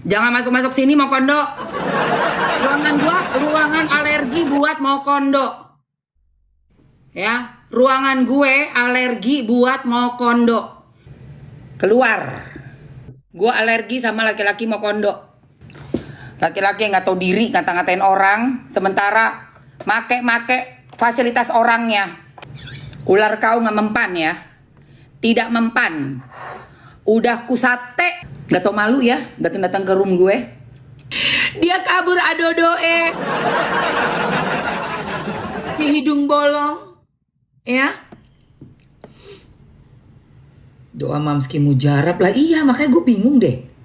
Jangan masuk-masuk sini mau kondo. Ruangan gua ruangan alergi buat mau kondo. Ya, ruangan gue alergi buat mau kondo. Keluar. Gua alergi sama laki-laki mau kondo. Laki-laki yang nggak tahu diri ngata-ngatain orang, sementara make fasilitas orangnya. Ular kau nggak mempan ya, tidak mempan. Udah kusate, nggak tau malu ya, datang-datang ke room gue. Dia kabur adodoe, si hidung bolong, ya. Doa mamski mujarab lah, iya makanya gue bingung deh.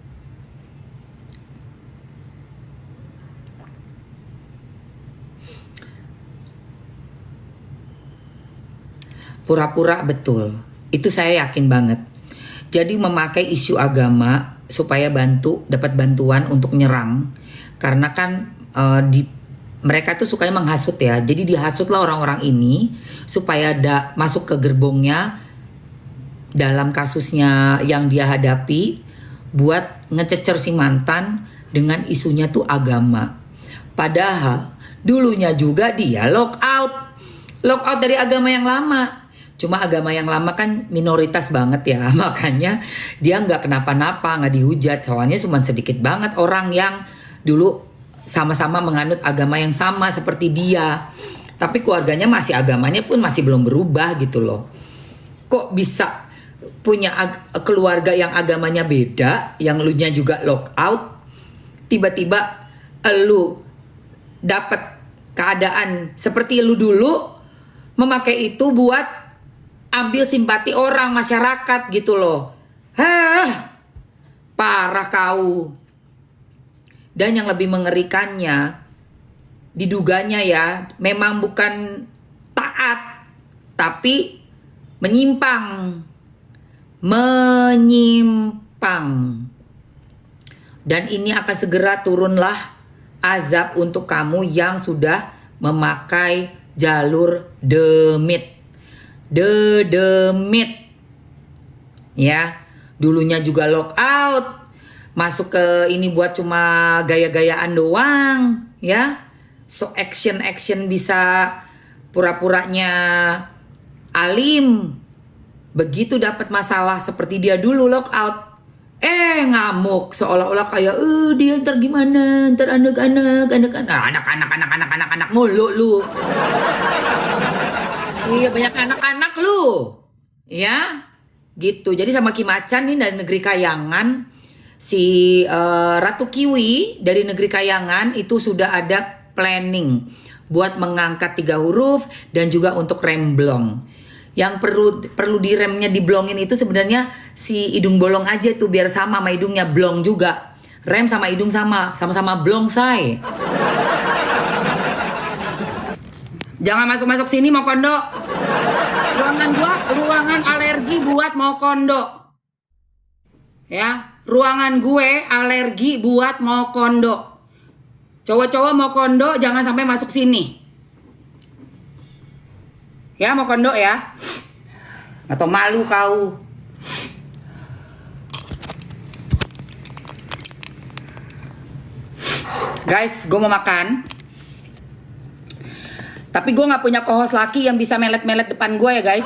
Pura-pura betul, itu saya yakin banget. Jadi memakai isu agama supaya dapat bantuan untuk nyerang, karena kan mereka tuh sukanya menghasut ya. Jadi dihasutlah orang-orang ini supaya masuk ke gerbongnya dalam kasusnya yang dia hadapi, buat ngececer si mantan dengan isunya tuh agama. Padahal dulunya juga dia lock out dari agama yang lama. Cuma agama yang lama kan minoritas banget ya, makanya dia nggak kenapa-napa, nggak dihujat. Soalnya cuma sedikit banget orang yang dulu sama-sama menganut agama yang sama seperti dia. Tapi keluarganya agamanya pun masih belum berubah gitu loh. Kok bisa punya keluarga yang agamanya beda, yang elunya juga lock out, tiba-tiba elu dapat keadaan seperti elu dulu, memakai itu buat ambil simpati orang, masyarakat gitu loh. Hah, parah kau. Dan yang lebih mengerikannya, diduganya ya, memang bukan taat, tapi menyimpang. Dan ini akan segera turunlah azab untuk kamu yang sudah memakai jalur demit. Demit ya, dulunya juga lock out, masuk ke ini buat cuma gaya-gayaan doang ya, so action bisa pura-puranya alim, begitu dapat masalah seperti dia dulu lock out, ngamuk seolah-olah kayak dia ntar gimana, ntar anak-anak mulu lu. Iya, banyak anak-anak lu, ya, gitu. Jadi sama Kim Macan nih dari negeri Kayangan, si Ratu Kiwi dari negeri Kayangan itu sudah ada planning buat mengangkat 3 huruf dan juga untuk rem blong. Yang perlu diremnya diblongin itu sebenarnya si hidung bolong aja tuh, biar sama hidungnya blong juga. Rem sama hidung sama-sama blong say. Jangan masuk-masuk sini mau kondo. Ruangan gua ruangan alergi buat mau kondo. Ya, ruangan gue alergi buat mau kondo. Cowok-cowok mau kondo jangan sampai masuk sini. Ya, mau kondo ya. Atau malu kau. Guys, gue mau makan. Tapi gue gak punya co-host laki yang bisa melet-melet depan gue ya guys.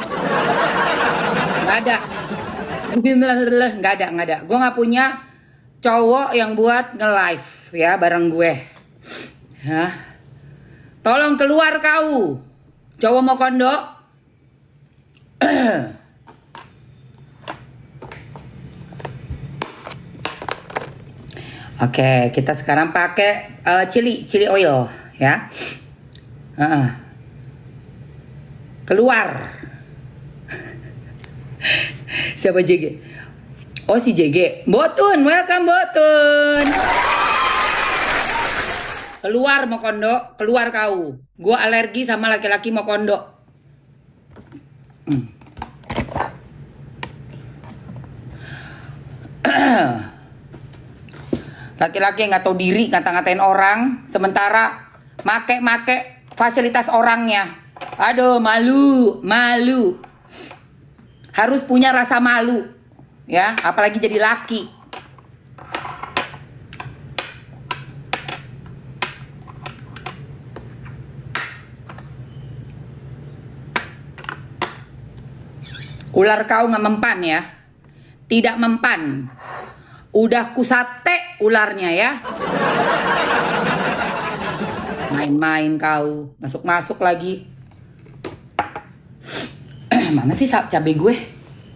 Gak ada. Gak ada. Gue gak punya cowok yang buat nge-live ya bareng gue. Hah? Tolong keluar kau. Cowok mau kondo. Oke, kita sekarang pakai chili oil ya. Keluar. Siapa JG? Oh si JG. Botun, welcome Botun. Keluar mau kondo, keluar kau. Gua alergi sama laki-laki mau kondo. Laki-laki yang nggak tahu diri ngata-ngatain orang, sementara make fasilitas orangnya. Aduh, malu. Harus punya rasa malu, ya, apalagi jadi laki. Ular kau nggak mempan ya. Tidak mempan. Udah kusate ularnya ya. Main-main kau. Masuk-masuk lagi. Mana sih cabai gue?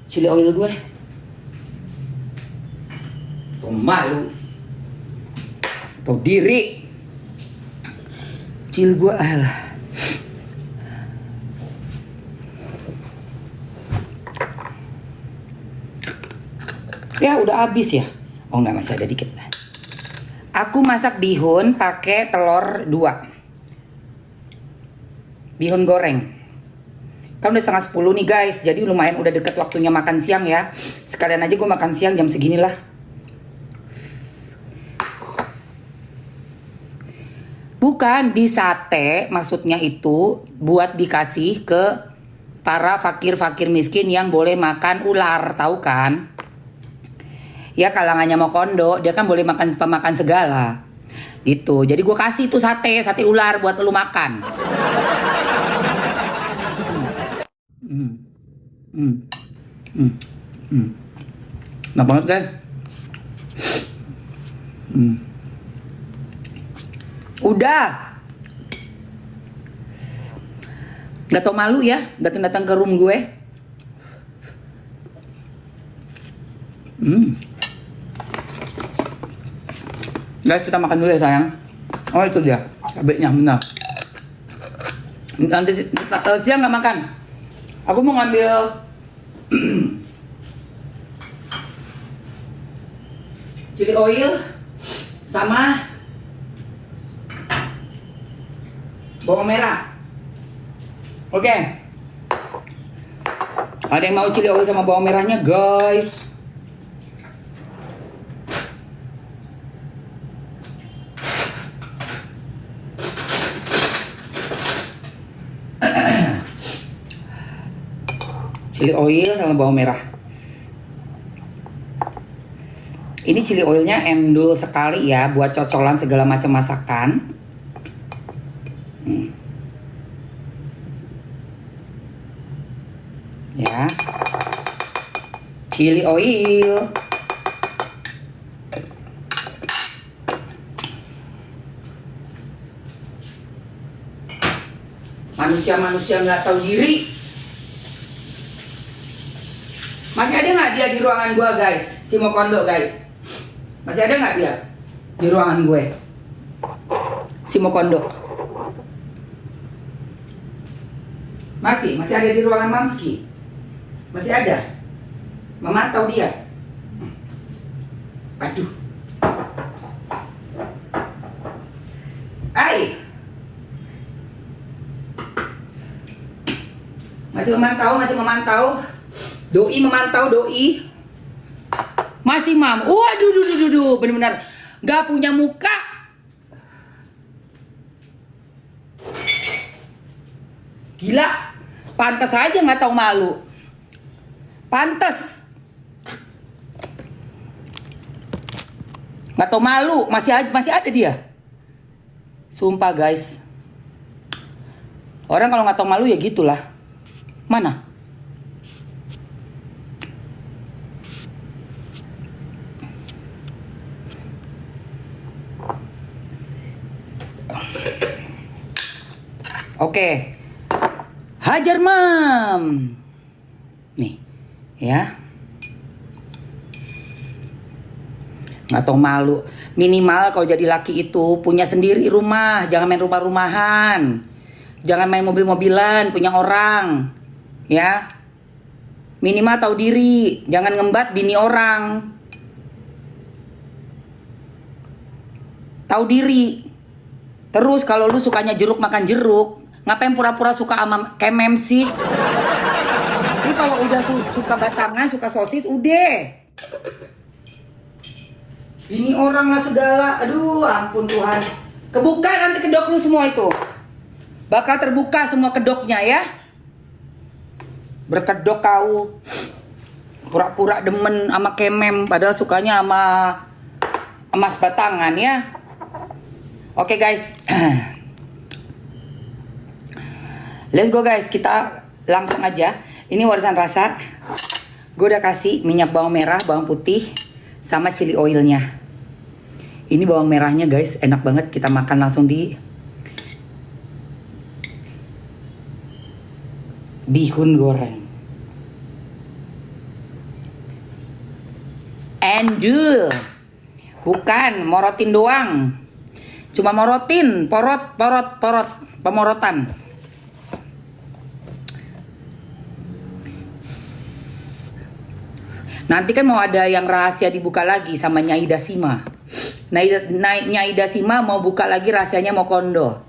Chili oil gue. Tuh malu. Tuh diri. Chili gue. Ya udah habis ya. Oh enggak, masih ada dikit. Aku masak bihun pakai telur 2. Bihun goreng. Kan udah 9:30 nih guys. Jadi lumayan udah deket waktunya makan siang ya. Sekalian aja gue makan siang jam seginilah. Bukan di sate, maksudnya itu buat dikasih ke para fakir-fakir miskin yang boleh makan ular, tahu kan? Ya kalangannya mau kondo, dia kan boleh makan pemakan segala. Gitu. Jadi gue kasih tuh sate ular buat lu makan. Enak banget kan? Udah. Gak tau malu ya datang ke room gue. Guys, kita makan dulu ya sayang. Oh itu dia cabenya, benar. Nanti siang gak makan. Aku mau ngambil chili oil sama bawang merah. Oke. Ada yang mau chili oil sama bawang merahnya guys? Chili oil sama bawang merah. Ini chili oilnya endul sekali ya, buat cocolan segala macam masakan. Ya, chili oil. Manusia-manusia nggak tahu diri. Masih ada nggak dia di ruangan gue guys? Si Mokondo guys. Masih ada nggak dia di ruangan gue? Si Mokondo. Masih ada di ruangan Mamski. Masih ada. Memantau dia. Aduh. Ai. Masih memantau. Doi memantau, doi. Masih mam. Waduh, bener-bener gak punya muka. Gila. Pantas aja gak tahu malu. Pantas. Gak tahu malu. Masih ada dia. Sumpah guys. Orang kalau gak tahu malu ya gitulah. Mana? Oke. Hajar mam. Nih, ya. Nggak tahu malu. Minimal kalau jadi laki itu punya sendiri rumah, jangan main rumah-rumahan. Jangan main mobil-mobilan, punya orang. Ya. Minimal tahu diri, jangan ngembat bini orang. Tahu diri. Terus kalau lu sukanya jeruk makan jeruk, ngapain pura-pura suka sama kemem sih? Lu kalau udah suka batangan, suka sosis, udah. Bini orang lah segala. Aduh, ampun Tuhan. Kebuka nanti kedok lu semua itu. Bakal terbuka semua kedoknya ya. Berkedok kau. Pura-pura demen sama kemem, padahal sukanya sama emas batangan ya. Oke guys. Let's go guys, kita langsung aja. Ini warisan rasa. Gue udah kasih minyak bawang merah, bawang putih, sama chili oilnya. Ini bawang merahnya guys, enak banget kita makan langsung di bihun goreng. Endul. Bukan, morotin doang. Cuma morotin, porot, pemorotan. Nanti kan mau ada yang rahasia dibuka lagi sama Nyai Dasima. Nyai Dasima mau buka lagi rahasianya mau kondo.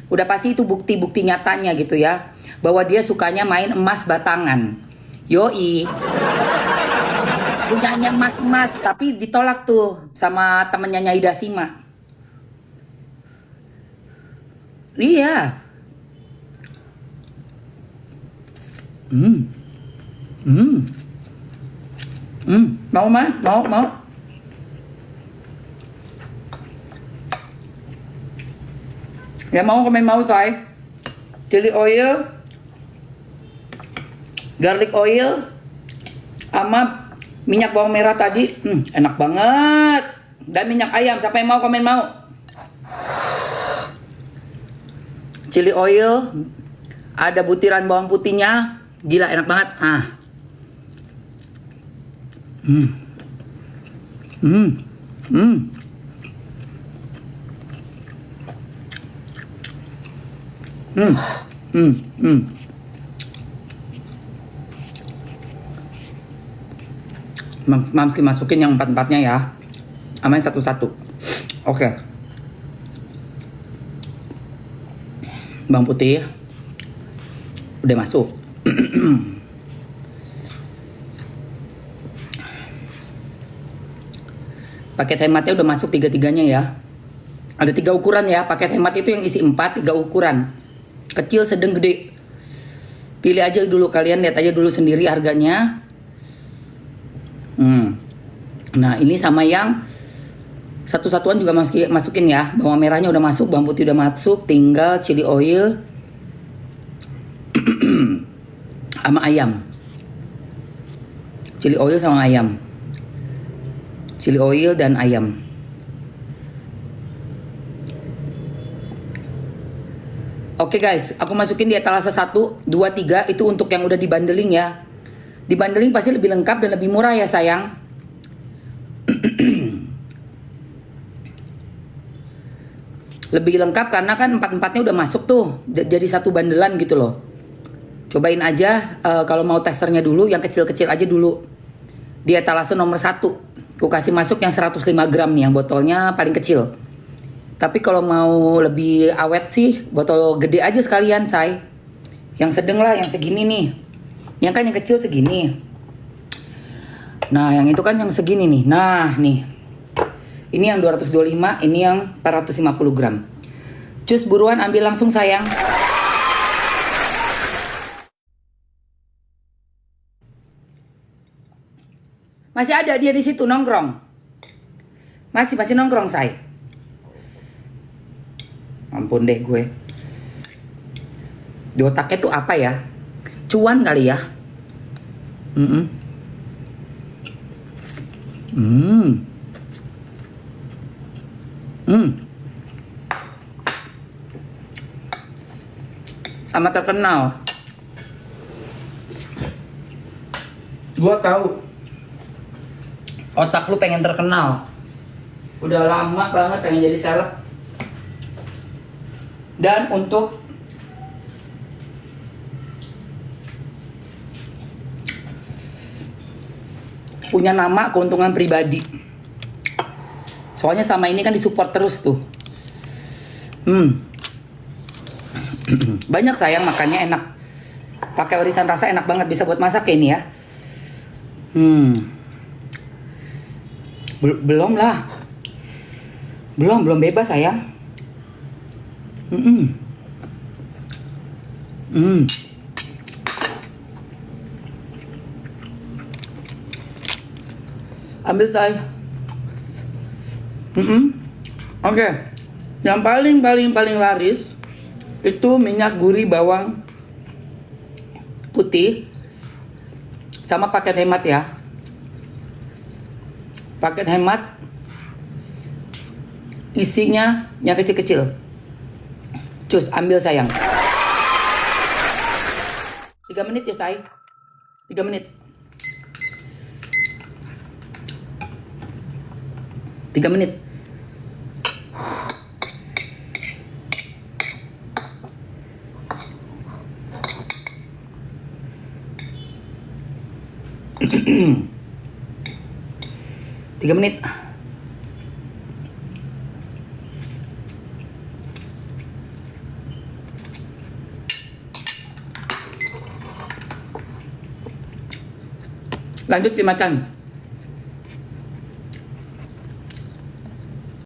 Udah pasti itu bukti-bukti nyatanya gitu ya. Bahwa dia sukanya main emas batangan. Yoi. Punyanya emas-emas tapi ditolak tuh sama temennya Nyai Dasima. Iya. Mau mah? Mau. Ya mau komen mau say. Chili oil, garlic oil, sama minyak bawang merah tadi. Enak banget. Dan minyak ayam, siapa yang mau komen mau? Chili oil, ada butiran bawang putihnya. Gila enak banget. Mamski masukin yang empat-empatnya ya. Amain satu-satu. Oke. Bawang putih udah masuk. Paket hematnya udah masuk tiga-tiganya ya. Ada 3 ukuran ya. Paket hemat itu yang isi 4, 3 ukuran. Kecil, sedang, gede. Pilih aja dulu, kalian lihat aja dulu sendiri harganya. Nah ini sama yang satu-satuan juga masukin ya. Bawang merahnya udah masuk, bawang putih udah masuk. Tinggal chili oil sama ayam. Chili oil sama ayam. Chili oil dan ayam. Oke guys, aku masukin di etalase 1, 2, 3. Itu untuk yang udah dibandeling ya. Dibandeling pasti lebih lengkap dan lebih murah ya sayang. Lebih lengkap karena kan 4-empatnya udah masuk tuh. Jadi satu bandelan gitu loh. Cobain aja kalau mau testernya dulu. Yang kecil-kecil aja dulu. Di etalase nomor 1. Aku kasih masuk yang 105 gram nih. Yang botolnya paling kecil. Tapi kalau mau lebih awet sih, botol gede aja sekalian, say. Yang sedang lah, yang segini nih. Yang kan yang kecil segini. Nah, yang itu kan yang segini nih. Nah, nih. Ini yang 225, ini yang 450 gram. Cus buruan ambil langsung sayang. Masih ada dia di situ nongkrong. Masih nongkrong, say. Ampun deh gue. Di otaknya tuh apa ya? Cuan kali ya. Amat terkenal. Gua tahu. Otak lu pengen terkenal. Udah lama banget pengen jadi seleb. Dan untuk punya nama keuntungan pribadi. Soalnya sama ini kan disupport terus tuh. Banyak sayang makannya enak. Pakai irisan rasa enak banget, bisa buat masak ya ini ya. Belum lah. Belum bebas sayang. Ambil say. Oke. Yang paling laris itu minyak gurih bawang putih Sama paket hemat ya. Paket hemat isinya yang kecil-kecil. Cus, ambil sayang. 3 menit ya say. 3 menit. 3 menit. Tiga menit. Lanjut dimakan.